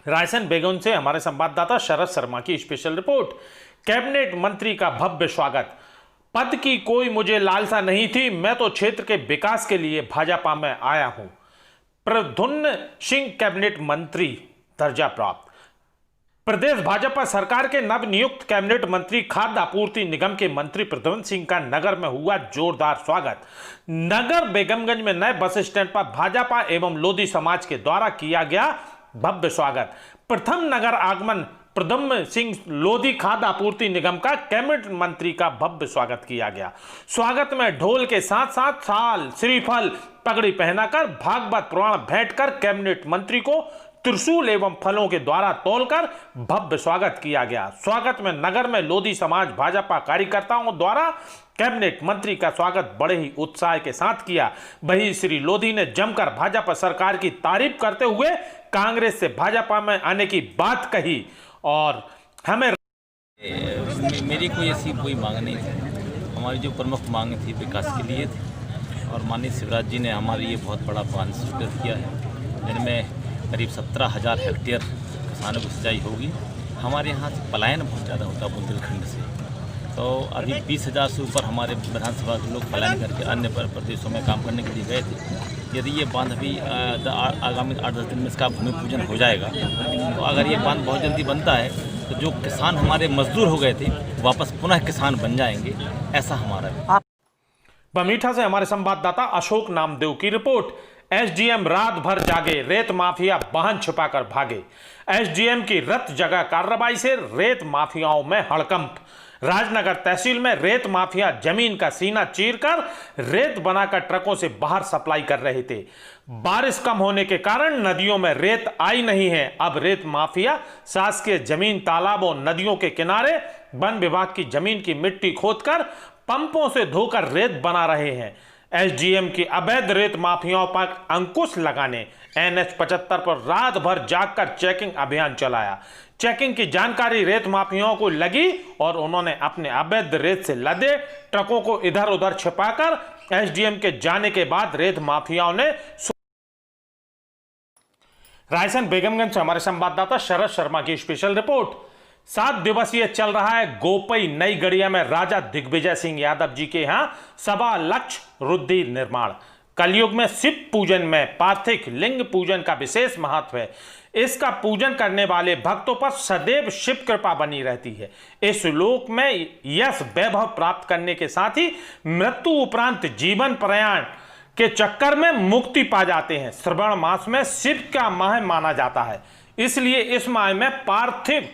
रायसेन बेगून से हमारे संवाददाता शरद शर्मा की स्पेशल रिपोर्ट। कैबिनेट मंत्री का भव्य स्वागत। पद की कोई मुझे लालसा नहीं थी, मैं तो क्षेत्र के विकास के लिए भाजपा में आया हूं। प्रद्युम्न सिंह कैबिनेट मंत्री दर्जा प्राप्त। प्रदेश भाजपा सरकार के नवनियुक्त कैबिनेट मंत्री खाद्य आपूर्ति निगम के मंत्री प्रद्युम्न सिंह का नगर में हुआ जोरदार स्वागत। नगर बेगमगंज में नए बस स्टैंड पर भाजपा एवं लोधी समाज के द्वारा किया गया भव्य स्वागत। प्रथम नगर आगमन प्रद्युम्न सिंह लोधी खाद्य आपूर्ति निगम का कैबिनेट मंत्री का भव्य स्वागत किया गया। स्वागत में ढोल के साथ साथ साल, श्रीफल, पगड़ी पहनाकर भागवत पुराण भेंट कर कैबिनेट मंत्री को त्रिशूल एवं फलों के द्वारा तोलकर भव्य स्वागत किया गया। स्वागत में नगर में लोधी समाज भाजपा कार्यकर्ताओं द्वारा कैबिनेट मंत्री का स्वागत बड़े ही उत्साह के साथ किया। वहीं श्री लोधी ने जमकर भाजपा सरकार की तारीफ करते हुए कांग्रेस से भाजपा में आने की बात कही और हमें मेरी कोई ऐसी कोई मांग नहीं थी। हमारी जो प्रमुख मांग थी विकास के लिए थी और माननीय शिवराज जी ने हमारी ये बहुत बड़ा प्लान स्वीकृत किया है, जिनमें करीब 17,000 हेक्टेयर किसानों की सिंचाई होगी। हमारे यहाँ से पलायन बहुत ज़्यादा होता है बुंदेलखंड से, तो अभी 20,000 से ऊपर हमारे विधानसभा के लोग पलायन करके अन्य प्रदेशों में काम करने के लिए गए थे। यदि ये बांध भी आगामी 8-10 दिन में इसका भूमि पूजन हो जाएगा, तो अगर ये बांध बहुत जल्दी बनता है तो जो किसान हमारे मजदूर हो गए थे वापस पुनः किसान बन जाएंगे, ऐसा हमारा। बमीठा से हमारे संवाददाता अशोक नामदेव की रिपोर्ट। एसडीएम रात भर जागे, रेत माफिया वाहन छिपाकर भागे। एसडीएम की रत जगह कार्रवाई से रेत माफियाओं में हड़कंप। राजनगर तहसील में रेत माफिया जमीन का सीना चीरकर रेत बनाकर ट्रकों से बाहर सप्लाई कर रहे थे। बारिश कम होने के कारण नदियों में रेत आई नहीं है। अब रेत माफिया शासकीय जमीन, तालाबों, नदियों के किनारे वन विभाग की जमीन की मिट्टी खोदकर पंपों से धोकर रेत बना रहे हैं। एसडीएम की अवैध रेत माफियाओं पर अंकुश लगाने NH 75 पर रात भर जागकर चेकिंग अभियान चलाया। चेकिंग की जानकारी रेत माफियाओं को लगी और उन्होंने अपने अवैध रेत से लदे ट्रकों को इधर उधर छिपाकर एसडीएम के जाने के बाद रेत माफियाओं ने। रायसेन बेगमगंज से हमारे संवाददाता शरद शर्मा की स्पेशल रिपोर्ट। 7 दिवसीय चल रहा है गोपई नई गढ़िया में राजा दिग्विजय सिंह यादव जी के यहां 1.25 लाख रुद्र निर्माण। कलयुग में शिव पूजन में पार्थिव लिंग पूजन का विशेष महत्व है। इसका पूजन करने वाले भक्तों पर सदैव शिव कृपा बनी रहती है। इस लोक में यश वैभव प्राप्त करने के साथ ही मृत्यु उपरांत जीवन प्रयाण के चक्कर में मुक्ति पा जाते हैं। श्रावण मास में शिव का माह माना जाता है, इसलिए इस माह में पार्थिव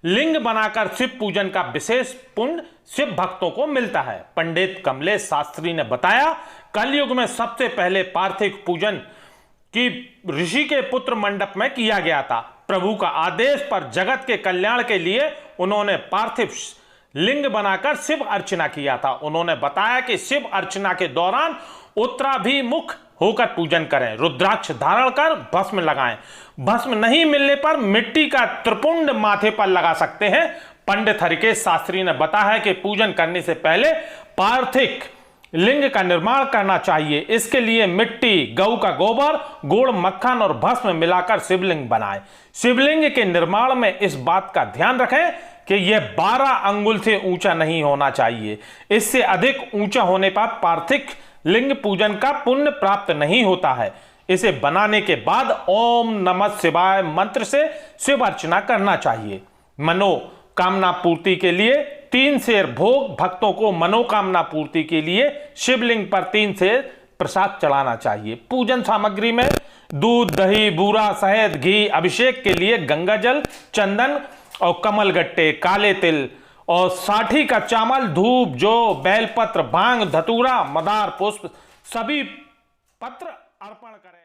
लिंग बनाकर शिव पूजन का विशेष पुण्य शिव भक्तों को मिलता है। पंडित कमलेश शास्त्री ने बताया, कलयुग में सबसे पहले पार्थिव पूजन की ऋषि के पुत्र मंडप में किया गया था। प्रभु का आदेश पर जगत के कल्याण के लिए उन्होंने पार्थिव लिंग बनाकर शिव अर्चना किया था। उन्होंने बताया कि शिव अर्चना के दौरान उत्तराभिमुख होकर पूजन करें, रुद्राक्ष धारण कर भस्म लगाएं। भस्म नहीं मिलने पर मिट्टी का त्रिपुंड माथे पर लगा सकते हैं। पंडित हरिकेश शास्त्री ने बताया कि पूजन करने से पहले पार्थिव लिंग का निर्माण करना चाहिए। इसके लिए मिट्टी, गऊ का गोबर, गुड़, मक्खन और भस्म मिलाकर शिवलिंग बनाएं। शिवलिंग के निर्माण में इस बात का ध्यान रखें कि यह 12 अंगुल से ऊंचा नहीं होना चाहिए। इससे अधिक ऊंचा होने पर पार्थिव लिंग पूजन का पुण्य प्राप्त नहीं होता है। इसे बनाने के बाद ओम नमः शिवाय मंत्र से शिव अर्चना करना चाहिए। मनोकामना पूर्ति के लिए 3 सेर भोग, भक्तों को मनोकामना पूर्ति के लिए शिवलिंग पर 3 सेर प्रसाद चढ़ाना चाहिए। पूजन सामग्री में दूध, दही, बूरा, शहद, घी, अभिषेक के लिए गंगा जल, चंदन और कमलगट्टे, काले तिल और 60 का चावल, धूप, जौ, बेलपत्र, भांग, धतूरा, मदार, पुष्प सभी पत्र अर्पण करें।